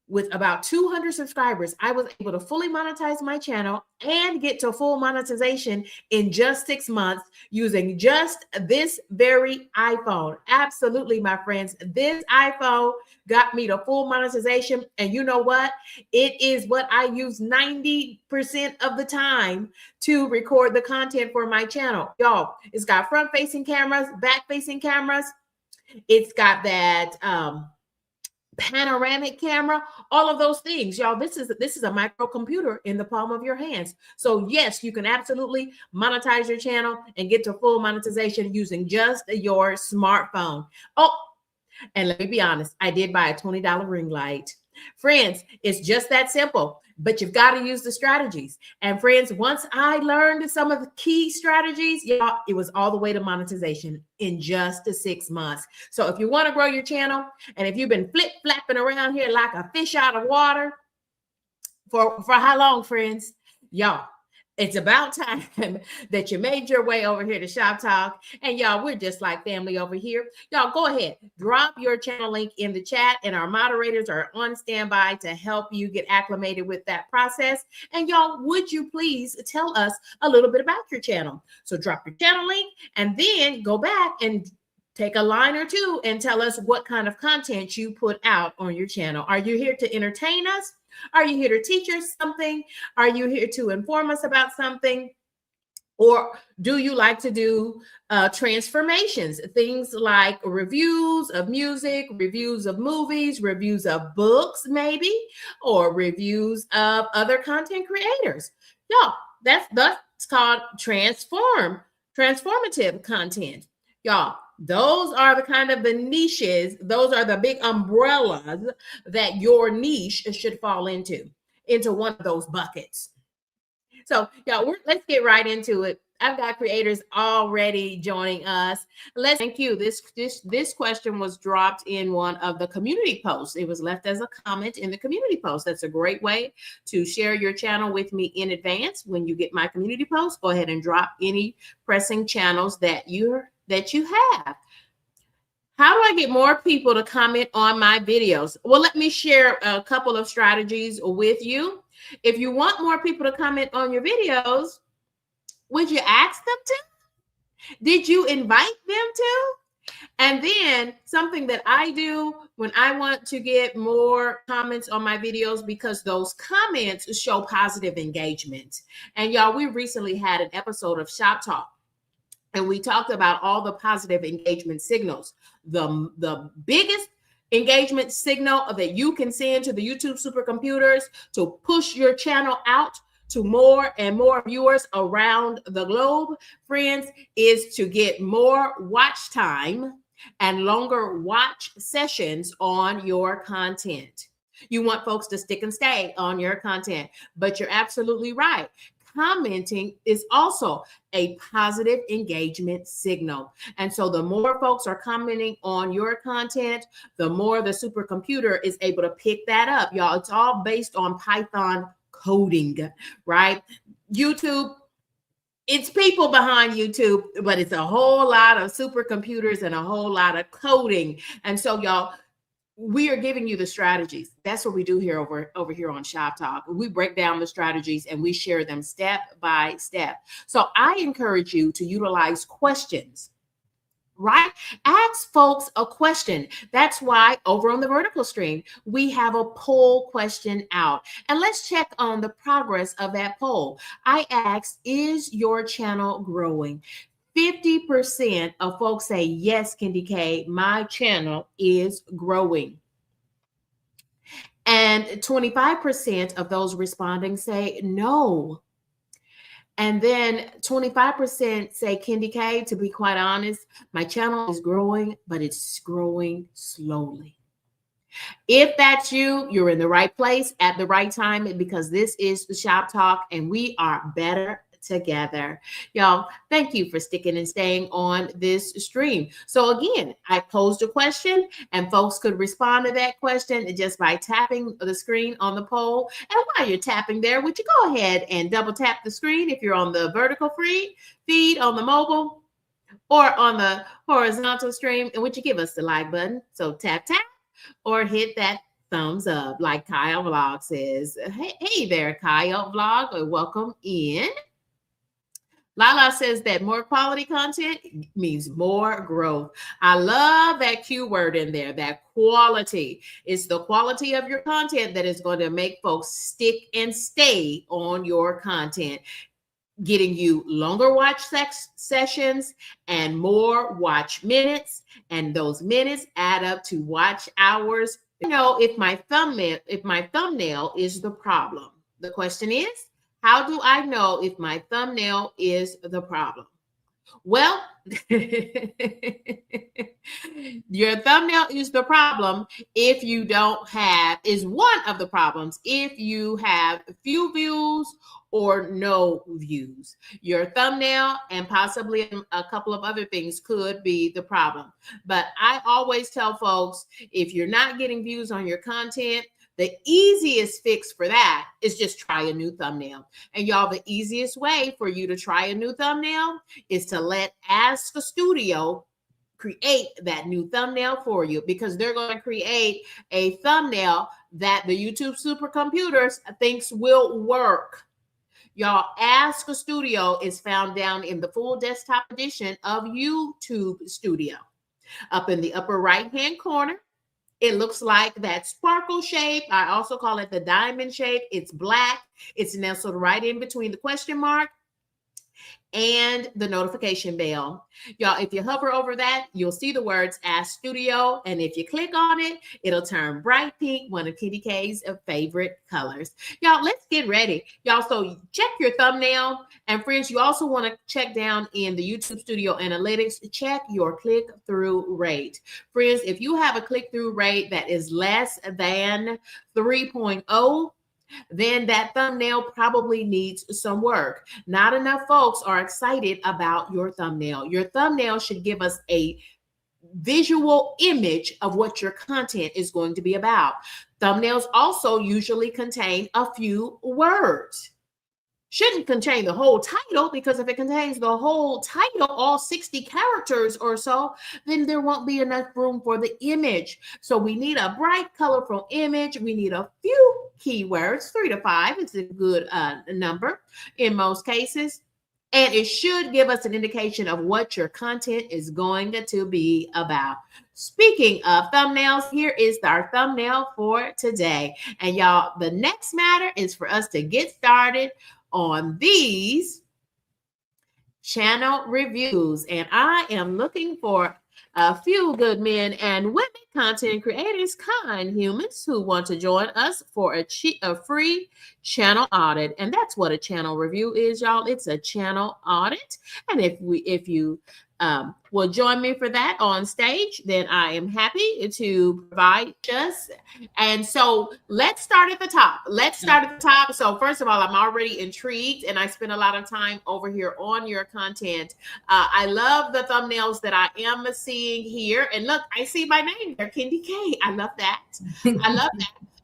with about 200 subscribers, I was able to fully monetize my channel and get to full monetization in just 6 months using just this very iPhone. Absolutely, my friends. This iPhone got me to full monetization. And you know what? It is what I use 90% of the time to record the content for my channel. Y'all, it's got front-facing cameras, back-facing cameras. It's got that panoramic camera, all of those things. Y'all, this is a microcomputer in the palm of your hands. So yes, you can absolutely monetize your channel and get to full monetization using just your smartphone. Oh, and let me be honest, I did buy a $20 ring light. Friends, it's just that simple, but you've got to use the strategies. And friends, once I learned some of the key strategies, y'all, it was all the way to monetization in just 6 months. So if you want to grow your channel, and if you've been flip-flapping around here like a fish out of water for how long, friends? Y'all, it's about time that you made your way over here to Shoptalk. And y'all, we're just like family over here. Y'all, go ahead, drop your channel link in the chat, and our moderators are on standby to help you get acclimated with that process. And y'all, would you please tell us a little bit about your channel? So drop your channel link and then go back and take a line or two and tell us what kind of content you put out on your channel. Are you here to entertain us? Are you here to teach us something? Are you here to inform us about something? Or do you like to do transformations, things like reviews of music, reviews of movies, reviews of books, maybe, or reviews of other content creators? Y'all, that's called transformative content. Y'all, those are the kind of the niches, those are the big umbrellas that your niche should fall into one of those buckets. So, y'all, let's get right into it. I've got creators already joining us. Thank you. This question was dropped in one of the community posts. It was left as a comment in the community post. That's a great way to share your channel with me in advance. When you get my community post, go ahead and drop any pressing channels that you have. How do I get more people to comment on my videos? Well, let me share a couple of strategies with you. If you want more people to comment on your videos, would you ask them to? Did you invite them to? And then something that I do when I want to get more comments on my videos, because those comments show positive engagement. And y'all, we recently had an episode of Shoptalk, and we talked about all the positive engagement signals. The biggest engagement signal that you can send to the YouTube supercomputers to push your channel out to more and more viewers around the globe, friends, is to get more watch time and longer watch sessions on your content. You want folks to stick and stay on your content, but you're absolutely right. Commenting is also a positive engagement signal. And so the more folks are commenting on your content, the more the supercomputer is able to pick that up. Y'all, it's all based on Python coding, right? YouTube, it's people behind YouTube, but it's a whole lot of supercomputers and a whole lot of coding. And so y'all, we are giving you the strategies. That's what we do here over here on Shoptalk. We break down the strategies and we share them step by step. So I encourage you to utilize questions, right? Ask folks a question. That's why over on the vertical stream, we have a poll question out. And let's check on the progress of that poll. I asked, is your channel growing? 50% of folks say, yes, Candy K, my channel is growing. And 25% of those responding say no. And then 25% say, Candy K, to be quite honest, my channel is growing, but it's growing slowly. If that's you, you're in the right place at the right time, because this is the Shoptalk and we are better together. Y'all, thank you for sticking and staying on this stream. So again, I posed a question and folks could respond to that question just by tapping the screen on the poll. And while you're tapping there, would you go ahead and double tap the screen if you're on the vertical feed on the mobile or on the horizontal stream, and would you give us the like button? So tap, or hit that thumbs up, like Kyle Vlog says. Hey there, Kyle Vlog. Welcome in. Lala says that more quality content means more growth. I love that Q word in there, that quality. It's the quality of your content that is going to make folks stick and stay on your content, getting you longer watch sessions and more watch minutes, and those minutes add up to watch hours. If my thumbnail is the problem. The question is, how do I know if my thumbnail is the problem? Well, your thumbnail is the problem if you don't have, is one of the problems if you have few views or no views. Your thumbnail and possibly a couple of other things could be the problem. But I always tell folks, if you're not getting views on your content, the easiest fix for that is just try a new thumbnail. And y'all, the easiest way for you to try a new thumbnail is to let Ask a Studio create that new thumbnail for you, because they're going to create a thumbnail that the YouTube supercomputers thinks will work. Y'all, Ask a Studio is found down in the full desktop edition of YouTube Studio. Up in the upper right-hand corner, it looks like that sparkle shape. I also call it the diamond shape. It's black. It's nestled right in between the question mark and the notification bell. Y'all, if you hover over that, you'll see the words Ask Studio. And if you click on it, it'll turn bright pink, one of Kitty K's favorite colors. Y'all, let's get ready. Y'all, so check your thumbnail. And friends, you also want to check down in the YouTube Studio Analytics, check your click-through rate. Friends, if you have a click-through rate that is less than 3.0, then that thumbnail probably needs some work. Not enough folks are excited about your thumbnail. Your thumbnail should give us a visual image of what your content is going to be about. Thumbnails also usually contain a few words. Shouldn't contain the whole title, because if it contains the whole title, all 60 characters or so, then there won't be enough room for the image. So we need a bright, colorful image. We need a few keywords, 3 to 5 is a good number in most cases. And it should give us an indication of what your content is going to be about. Speaking of thumbnails, here is our thumbnail for today. And y'all, the next matter is for us to get started on these channel reviews. And I am looking for a few good men and women, content creators, kind humans who want to join us for a free channel audit. And that's what a channel review is, y'all. It's a channel audit. And if you will join me for that on stage, then I am happy to provide just. And so let's start at the top. So first of all, I'm already intrigued, and I spend a lot of time over here on your content. I love the thumbnails that I am seeing here. And look, I see my name there, Kendi K. I love that.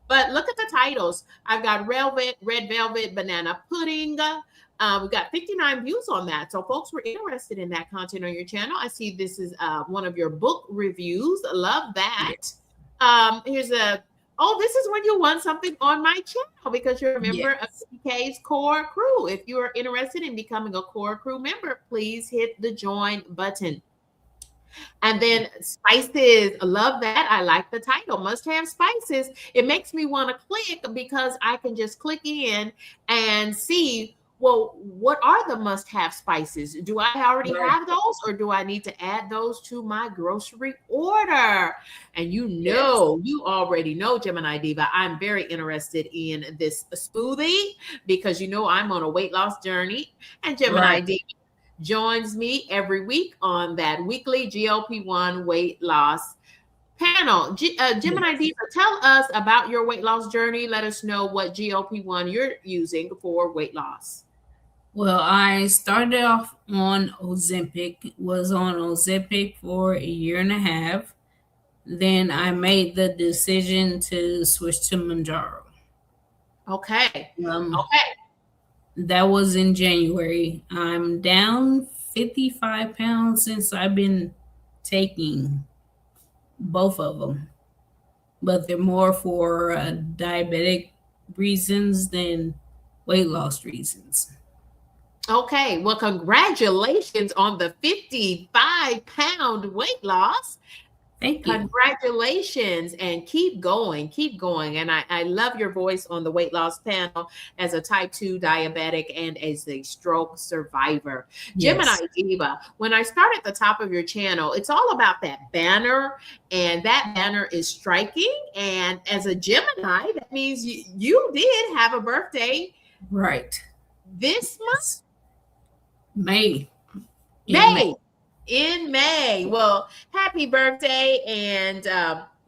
But look at the titles. I've got red velvet, banana pudding. We got 59 views on that. So folks were interested in that content on your channel. I see this is one of your book reviews. Love that. This is when you want something on my channel because you're a member of PK's core crew. If you are interested in becoming a core crew member, please hit the join button. And then spices, love that. I like the title, must have spices. It makes me want to click because I can just click in and see, well, what are the must have spices? Do I already have those, or do I need to add those to my grocery order? And you already know, Gemini Diva, I'm very interested in this smoothie because I'm on a weight loss journey, and Gemini Diva joins me every week on that weekly GLP-1 weight loss panel. Gemini Diva, tell us about your weight loss journey. Let us know what GLP-1 you're using for weight loss. Well, I started off on Ozempic, was on Ozempic for a year and a half. Then I made the decision to switch to Mounjaro. Okay. That was in January. I'm down 55 pounds since I've been taking both of them. but they're more for diabetic reasons than weight loss reasons. Okay, well, congratulations on the 55-pound weight loss. Thank you. Congratulations, and keep going, keep going. And I love your voice on the weight loss panel as a type 2 diabetic and as a stroke survivor. Gemini Yes. Diva, when I start at the top of your channel, it's all about that banner, and that banner is striking. And as a Gemini, that means you did have a birthday Right. this month. May. May. In May. Well, happy birthday. And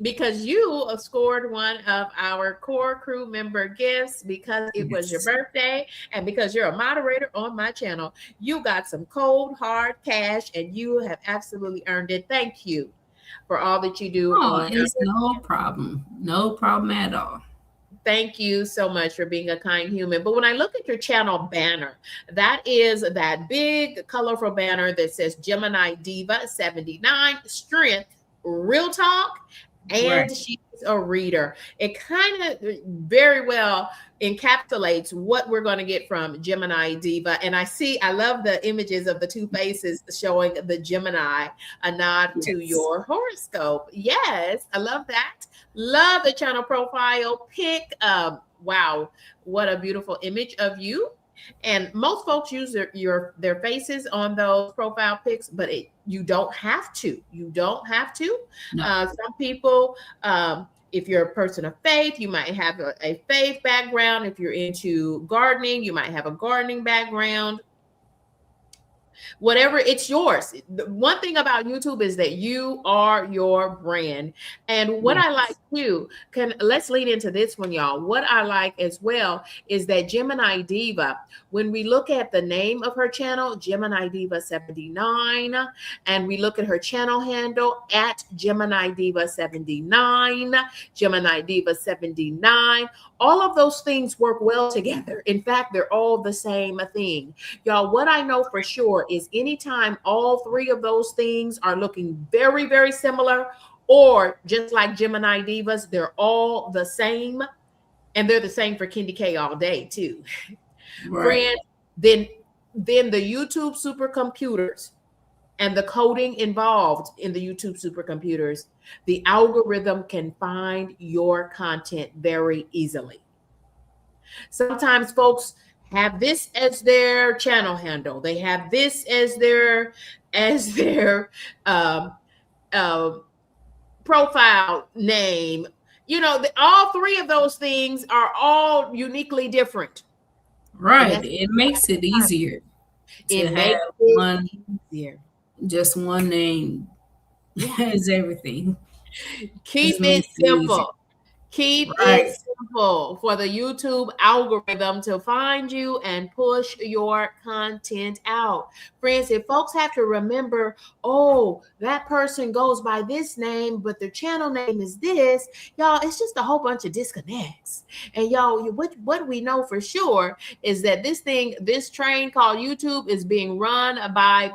because you scored one of our core crew member gifts because it was your birthday and because you're a moderator on my channel, you got some cold, hard cash and you have absolutely earned it. Thank you for all that you do on. It's no problem. No problem at all. Thank you so much for being a kind human. But when I look at your channel banner, that is that big colorful banner that says Gemini Diva 79, Strength, Real Talk, and she's a reader. It kind of very well encapsulates what we're going to get from Gemini Diva. And I love the images of the two faces showing the Gemini, a nod to your horoscope. Yes, I love that. Love the channel profile pic. Wow, what a beautiful image of you. And most folks use their faces on those profile pics, but you don't have to. You don't have to. No. Some people, if you're a person of faith, you might have a faith background. If you're into gardening, you might have a gardening background. Whatever, it's yours. The one thing about YouTube is that you are your brand. And what I like too, let's lead into this one, y'all. What I like as well is that Gemini Diva, when we look at the name of her channel, Gemini Diva 79, and we look at her channel handle at Gemini Diva 79, Gemini Diva 79, all of those things work well together. In fact, they're all the same thing. Y'all, what I know for sure is anytime all three of those things are looking very, very similar, or just like Gemini Divas, they're all the same. And they're the same for Kendi K all day too. Friends, then the YouTube supercomputers and the coding involved in the YouTube supercomputers, the algorithm can find your content very easily. Sometimes folks have this as their channel handle. They have this as their profile name. You know, all three of those things are all uniquely different. Right. It makes it easier. It makes it easier. Just one name has everything. Keep it simple. Keep it simple for the YouTube algorithm to find you and push your content out. Friends, if folks have to remember, oh, that person goes by this name, but their channel name is this, y'all, it's just a whole bunch of disconnects. And y'all, what we know for sure is that this train called YouTube is being run by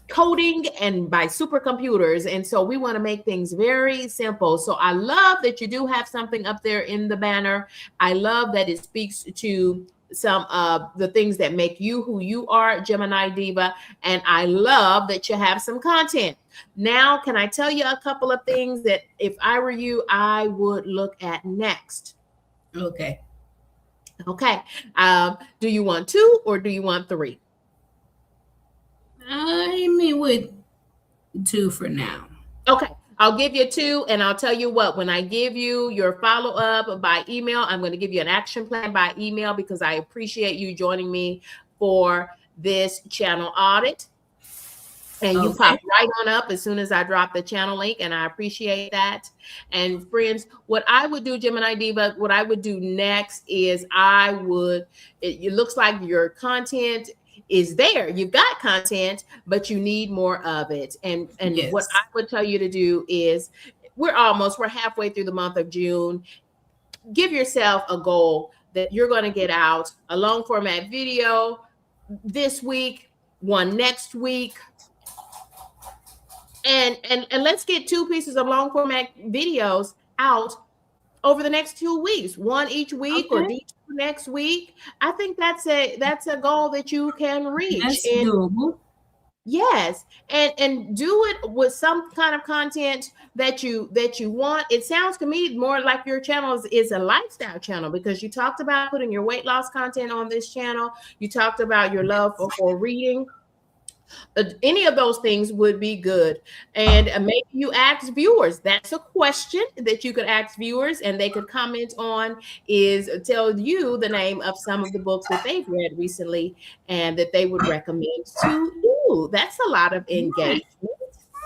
coding and by supercomputers. And so we want to make things very simple. So I love that you do have something up there in the banner. I love that it speaks to some of the things that make you who you are, Gemini Diva. And I love that you have some content. Now, can I tell you a couple of things that if I were you, I would look at next? Okay. Do you want 2 or do you want 3? I mean, with 2 for now. Okay, I'll give you 2, and I'll tell you what, when I give you your follow-up by email, I'm going to give you an action plan by email because I appreciate you joining me for this channel audit. And you pop right on up as soon as I drop the channel link, and I appreciate that. And friends, what I would do, Gemini Diva, what I would do next is it looks like your content is there. You've got content, but you need more of it. And what I would tell you to do is we're halfway through the month of June. Give yourself a goal that you're going to get out a long format video this week, one next week. And let's get 2 pieces of long format videos out over the next 2 weeks, one each week or Okay, next week. I think that's a goal that you can reach. that's And doable. yes, and do it with some kind of content that you want. It sounds to me more like your channel is a lifestyle channel, because you talked about putting your weight loss content on this channel. You talked about your love for reading. Any of those things would be good. And maybe you ask viewers. That's a question that you could ask viewers, and they could comment on, is tell you the name of some of the books that they've read recently and that they would recommend to you. That's a lot of Right. engagement.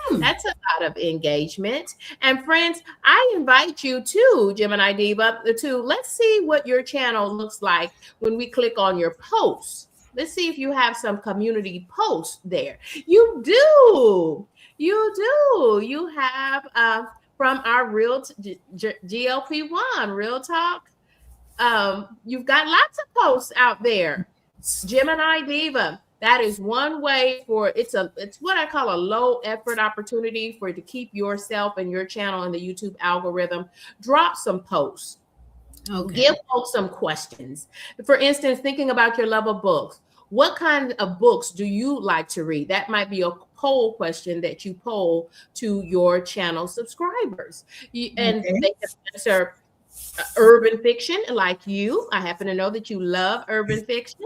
Hmm. That's a lot of engagement. And friends, I invite you to Gemini Diva to let's see what your channel looks like when we click on your posts. Let's see if you have some community posts there. You do. You do. You have from our GLP-1 Real Talk. You've got lots of posts out there. Gemini Diva. That is one way for it's what I call a low effort opportunity for you to keep yourself and your channel in the YouTube algorithm. Drop some posts. Okay. Give folks some questions. For instance, thinking about your love of books. What kind of books do you like to read? That might be a poll question that you poll to your channel subscribers. And Okay. they can answer urban fiction like you. I happen to know that you love urban fiction.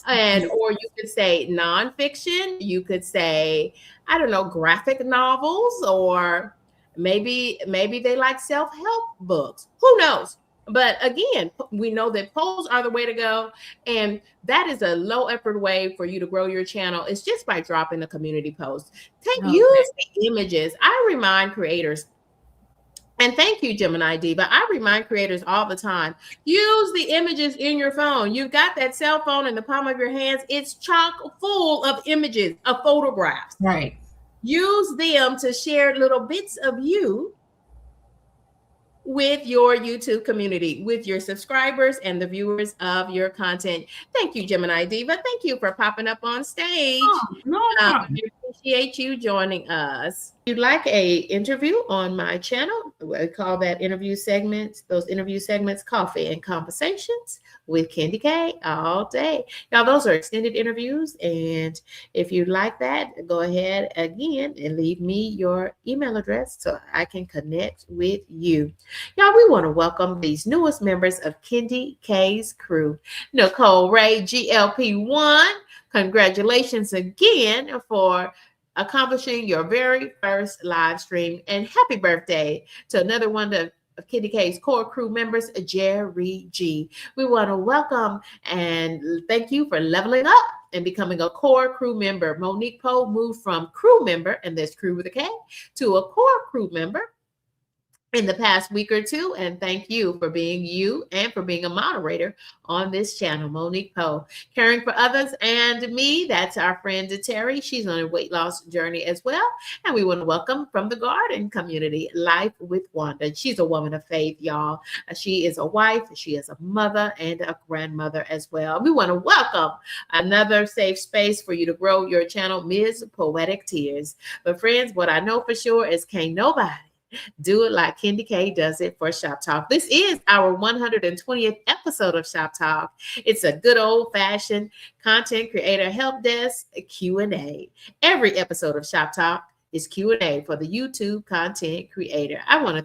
And Yeah. or you could say nonfiction. You could say, I don't know, graphic novels, or maybe they like self-help books. Who knows? But again, we know that polls are the way to go. And that is a low effort way for you to grow your channel. It's just by dropping a community post. Okay. Use the images. I remind creators, and thank you, Gemini Diva. I remind creators all the time, use the images in your phone. You've got that cell phone in the palm of your hands. It's chock full of images, of photographs. Right. Use them to share little bits of you with your YouTube community, with your subscribers and the viewers of your content. Thank you, Gemini Diva. Thank you for popping up on stage. Oh, no problem. We appreciate you joining us. If you'd like a interview on my channel, we call that interview segments, those interview segments, Coffee and Conversations with Candy K all day. Now, those are extended interviews. And if you'd like that, go ahead again and leave me your email address so I can connect with you. Y'all, we want to welcome these newest members of Candy K's crew. Nicole Ray, GLP-1, congratulations again for accomplishing your very first live stream. And happy birthday to another one of Candy K's core crew members, Jerry G. We want to welcome and thank you for leveling up and becoming a core crew member. Monique Poe moved from crew member, and there's crew with a K, to a core crew member in the past week or two. And thank you for being you and for being a moderator on this channel, Monique Poe. Caring for others and me, that's our friend Terry. She's on a weight loss journey as well. And we want to welcome from the garden community, Life with Wanda. She's a woman of faith, y'all. She is a wife, she is a mother, and a grandmother as well. We want to welcome another safe space for you to grow your channel, Ms. Poetic Tears. But friends, what I know for sure is can't nobody do it like Candy K does it for Shop Talk. This is our 120th episode of Shop Talk. It's a good old-fashioned content creator help desk Q&A. Every episode of Shop Talk is Q&A for the YouTube content creator. I want to